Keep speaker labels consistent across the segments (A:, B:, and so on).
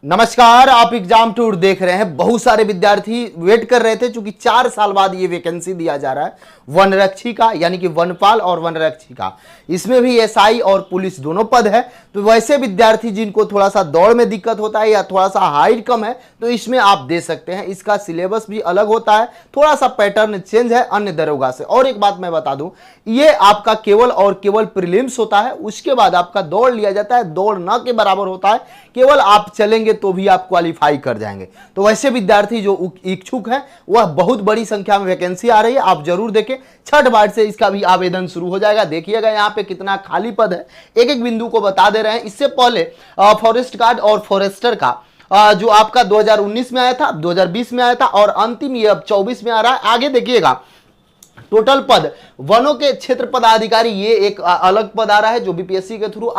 A: नमस्कार, आप exam tour देख रहे हैं। बहुत सारे विद्यार्थी वेट कर रहे थे क्योंकि 4 साल बाद ये वैकेंसी दिया जा रहा है वनरक्षी का, यानी कि वनपाल और वनरक्षी का। इसमें भी एसआई और पुलिस दोनों पद है। तो वैसे विद्यार्थी जिनको थोड़ा सा दौड़ में दिक्कत होता है या थोड़ा सा हाइट कम है तो इसमें आप दे सकते हैं। इसका सिलेबस भी अलग होता है, थोड़ा सा पैटर्न चेंज है अन्य दरोगा से। और एक बात मैं बता दूं, ये आपका केवल और केवल प्रीलिम्स होता है, उसके बाद आपका दौड़ लिया जाता है। दौड़ न के बराबर होता है, केवल आप चलेंगे तो भी आप क्वालिफाई कर जाएंगे। तो वैसे विद्यार्थी जो इच्छुक हैं वह बहुत बड़ी संख्या में वैकेंसी आ रही है, आप जरूर देखें। 6 मार्च से इसका भी आवेदन शुरू हो जाएगा। देखिएगा यहाँ पे कितना खाली पद है, एक एक बिंदु को बता दे रहे हैं। इससे पहले फॉरेस्ट गार्ड और फॉरेस्टर का जो आपका 2019 में आया था, 2020 में आया था और अंतिम ये अब 24 में आ रहा है। आगे देखिएगा टोटल पद वनों के क्षेत्र पदाधिकारी, ये एक अलग पद आ रहा है जो बीपीएससी के थ्रू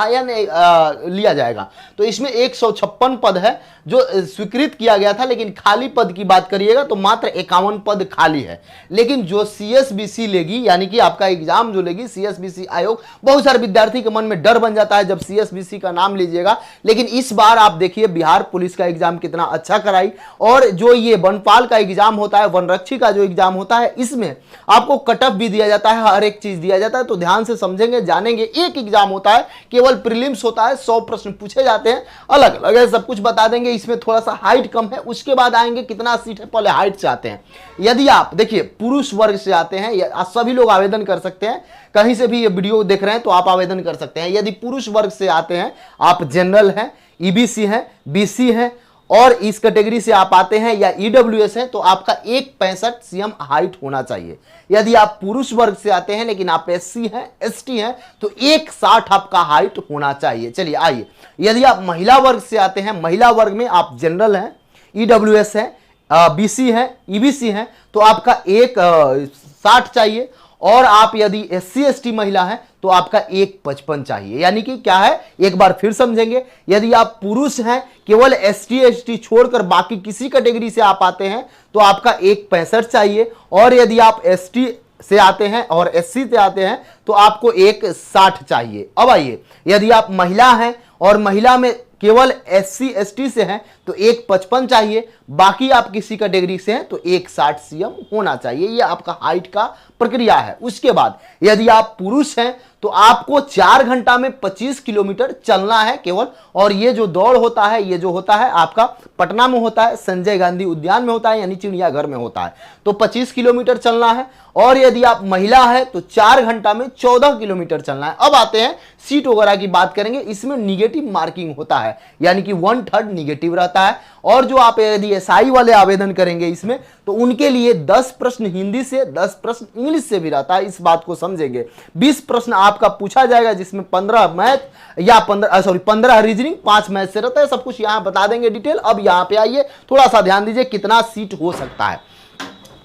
A: लिया जाएगा। तो इसमें 156 पद है जो स्वीकृत किया गया था, लेकिन खाली पद की बात करिएगा तो मात्र 51 पद खाली है। लेकिन जो सीएसबीसी लेगी, यानी कि आपका एग्जाम जो लेगी सीएसबीसी आयोग, बहुत सारे विद्यार्थी के मन में डर बन जाता है जब सीएसबीसी का नाम लीजिएगा। लेकिन इस बार आप देखिए बिहार पुलिस का एग्जाम कितना अच्छा कराई। और जो ये वनपाल का एग्जाम होता है, वनरक्षी का जो एग्जाम होता है, इसमें आपको कट ऑफ भी दिया जाता है, हर एक चीज दिया जाता है। तो ध्यान से समझेंगे, जानेंगे। एक एग्जाम होता है, केवल प्रीलिम्स होता है, 100 प्रश्न पूछे जाते हैं, अलग अलग है, सब कुछ बता देंगे। इसमें थोड़ा सा हाइट कम है, उसके बाद आएंगे कितना सीट है, पहले हाइट से आते हैं। यदि आप देखिए पुरुष वर्ग से आते हैं, सभी लोग आवेदन कर सकते हैं, कहीं से भी ये वीडियो देख रहे हैं तो आप आवेदन कर सकते हैं। यदि पुरुष वर्ग से आते हैं, आप जनरल हैं, ईबीसी हैं, बीसी हैं और इस कैटेगरी से आप आते हैं या ईडब्ल्यूएस है, तो आपका 1.65 सीएम हाइट होना चाहिए। यदि आप पुरुष वर्ग से आते हैं लेकिन आप एससी हैं, एसटी हैं, तो 1.60 आपका हाइट होना चाहिए। चलिए आइए, यदि आप महिला वर्ग से आते हैं, महिला वर्ग में आप जनरल हैं, ईडब्ल्यूएस है, बीसी है, ईबीसी है, तो आपका 1.60 चाहिए। और आप यदि एससी एसटी महिला है तो आपका 1.55 चाहिए। यानी कि क्या है, एक बार फिर समझेंगे। यदि आप पुरुष हैं, केवल एसटी एसटी छोड़कर बाकी किसी कैटेगरी से आप आते हैं तो आपका 1.65 चाहिए। और यदि आप एसटी से आते हैं और एससी से आते हैं तो आपको 1.60 चाहिए। अब आइए, यदि आप महिला हैं और महिला में केवल एससी एसटी से हैं तो 1.55 चाहिए, बाकी आप किसी कैटेगरी से हैं तो 1.60 सीएम होना चाहिए। ये आपका हाइट का प्रक्रिया है। उसके बाद यदि आप पुरुष हैं तो आपको 4 घंटा में 25 किलोमीटर चलना है केवल। और ये जो दौड़ होता है, ये जो होता है आपका पटना में होता है, संजय गांधी उद्यान में होता है, यानी चिड़ियाघर में होता है। तो 25 किलोमीटर चलना है। और यदि आप महिला है तो 4 घंटा में 14 किलोमीटर चलना है। अब आते हैं सीट वगैरह की बात करेंगे। इसमें निगेटिव मार्किंग होता है, यानी कि 1/3 निगेटिव रहता है। और जो आप यदि एसआई वाले आवेदन करेंगे इसमें, तो उनके लिए 10 प्रश्न हिंदी से, 10 प्रश्न इंग्लिश से भी रहता है। इस बात को समझेंगे। 20 प्रश्न आपका पूछा जाएगा, जिसमें 15 मैथ या 15 रीजनिंग, 5 मैथ से रहता है। सब कुछ यहां बता देंगे डिटेल। अब यहां पे आइए, थोड़ा सा ध्यान दीजिए कितना सीट हो सकता है।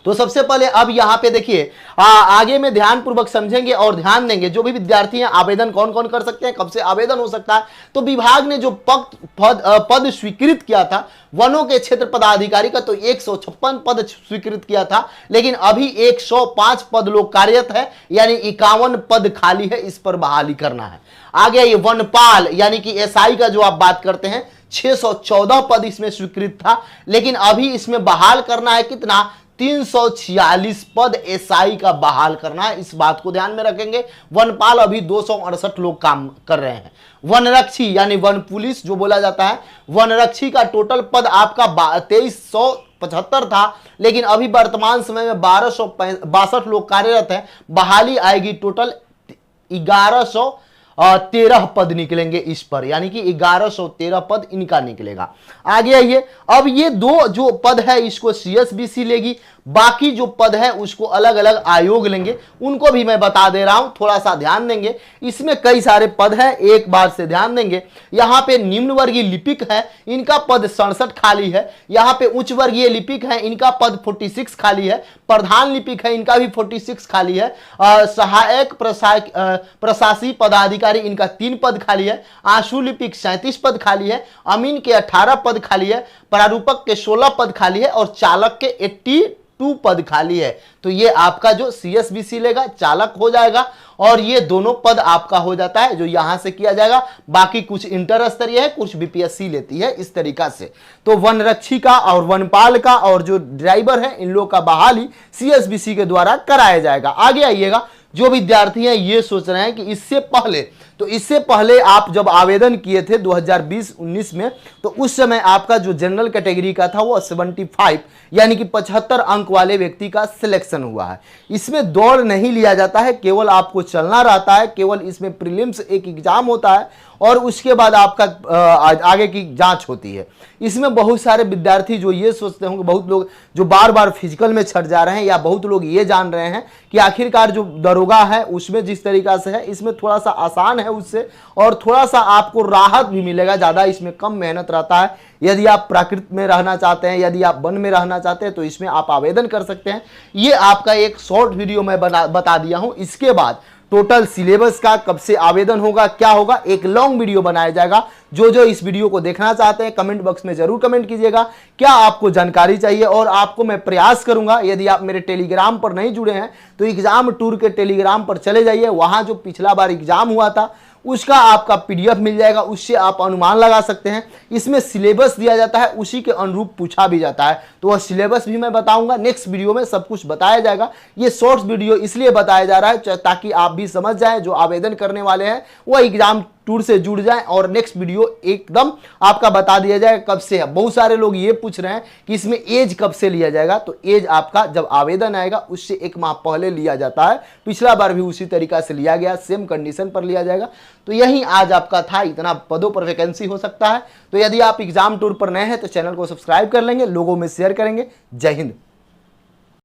A: तो सबसे पहले अब यहां पे देखिए, आगे में ध्यान पूर्वक समझेंगे और ध्यान देंगे। जो भी विद्यार्थी हैं, आवेदन कौन कौन कर सकते हैं, कब से आवेदन हो सकता है। तो विभाग ने जो पद स्वीकृत किया था वनों के क्षेत्र पदाधिकारी का, तो 156 पद स्वीकृत किया था। लेकिन अभी 105 पद लोग कार्यरत है, यानी 51 पद खाली है, इस पर बहाली करना है। आगे ये वनपाल यानी कि एसआई का जो आप बात करते हैं, 614 पद इसमें स्वीकृत था। लेकिन अभी इसमें बहाल करना है कितना, 346 पद एसआई का बहाल करना है। इस बात को ध्यान में रखेंगे। वनपाल अभी 268 लोग काम कर रहे हैं। वनरक्षी यानी वन पुलिस जो बोला जाता है, वनरक्षी का टोटल पद आपका 2375 था, लेकिन अभी वर्तमान समय में 1262 लोग कार्यरत हैं। बहाली आएगी टोटल 1113 पद निकलेंगे इस पर, यानी कि 1113 पद इनका निकलेगा। आगे आइए, अब ये 2 जो पद है इसको सीएसबीसी लेगी, बाकी जो पद है उसको अलग अलग आयोग लेंगे। उनको भी मैं बता दे रहा हूं, थोड़ा सा ध्यान देंगे। इसमें कई सारे पद हैं, एक बार से ध्यान देंगे। यहां पे निम्न वर्गीय लिपिक है, इनका पद 67 खाली है। यहां पे उच्च वर्गीय लिपिक है, इनका पद 46 खाली है। प्रधान लिपिक है, इनका भी 46 खाली है। सहायक प्रशासकीय पदाधिकारी, इनका 3 पद खाली है। आंसू लिपिक 37 पद खाली है। अमीन के 18 पद खाली है। प्रारूपक के 16 पद खाली है और चालक के 2 पद खाली है, तो ये आपका जो CSBC लेगा चालक हो जाएगा और ये दोनों पद आपका हो जाता है जो यहां से किया जाएगा। बाकी कुछ इंटर स्तरीय है, कुछ BPSC लेती है इस तरीका से। तो वनरक्षी का और वनपाल का और जो ड्राइवर है इन लोगों का बहाली CSBC के द्वारा कराया जाएगा। आगे आइएगा, जो विद्यार्थी हैं ये सोच रहे हैं कि इससे पहले आप जब आवेदन किए थे 2020-19 में, तो उस समय आपका जो जनरल कैटेगरी का था वो 75 यानी कि 75 अंक वाले व्यक्ति का सिलेक्शन हुआ है। इसमें दौड़ नहीं लिया जाता है, केवल आपको चलना रहता है, केवल इसमें प्रीलिम्स एक एग्जाम होता है और उसके बाद आपका आगे की जांच होती है। इसमें बहुत सारे विद्यार्थी जो ये सोचते होंगे, बहुत लोग जो बार बार फिजिकल में छट जा रहे हैं, या बहुत लोग ये जान रहे हैं कि आखिरकार जो दरोगा है उसमें जिस तरीका से है इसमें थोड़ा सा आसान है उससे, और थोड़ा सा आपको राहत भी मिलेगा, ज़्यादा इसमें कम मेहनत रहता है। यदि आप प्रकृति में रहना चाहते हैं, यदि आप वन में रहना चाहते हैं तो इसमें आप आवेदन कर सकते हैं। ये आपका एक शॉर्ट वीडियो मैं बता दिया हूँ। इसके बाद टोटल सिलेबस का कब से आवेदन होगा, क्या होगा, एक लॉन्ग वीडियो बनाया जाएगा। जो इस वीडियो को देखना चाहते हैं कमेंट बॉक्स में जरूर कमेंट कीजिएगा क्या आपको जानकारी चाहिए, और आपको मैं प्रयास करूंगा, यदि आप मेरे टेलीग्राम पर नहीं जुड़े हैं तो एग्जाम टूर के टेलीग्राम पर चले जाइए। वहां जो पिछला बार एग्जाम हुआ था उसका आपका PDF मिल जाएगा, उससे आप अनुमान लगा सकते हैं। इसमें सिलेबस दिया जाता है, उसी के अनुरूप पूछा भी जाता है, तो वह सिलेबस भी मैं बताऊंगा। नेक्स्ट वीडियो में सब कुछ बताया जाएगा। ये शॉर्ट्स वीडियो इसलिए बताया जा रहा है ताकि आप भी समझ जाएं, जो आवेदन करने वाले हैं वह एग्जाम टूर से जुड़ जाएं, और नेक्स्ट वीडियो एकदम आपका बता दिया जाएगा कब से है। बहुत सारे लोग ये पूछ रहे हैं कि इसमें एज कब से लिया जाएगा, तो एज आपका जब आवेदन आएगा उससे 1 माह पहले लिया जाता है। पिछला बार भी उसी तरीका से लिया गया, सेम कंडीशन पर लिया जाएगा। तो यही आज आपका था, इतना पदों पर वैकेंसी हो सकता है। तो यदि आप एग्जाम टूर पर नए हैं तो चैनल को सब्सक्राइब कर लेंगे, लोगों में शेयर करेंगे। जय हिंद।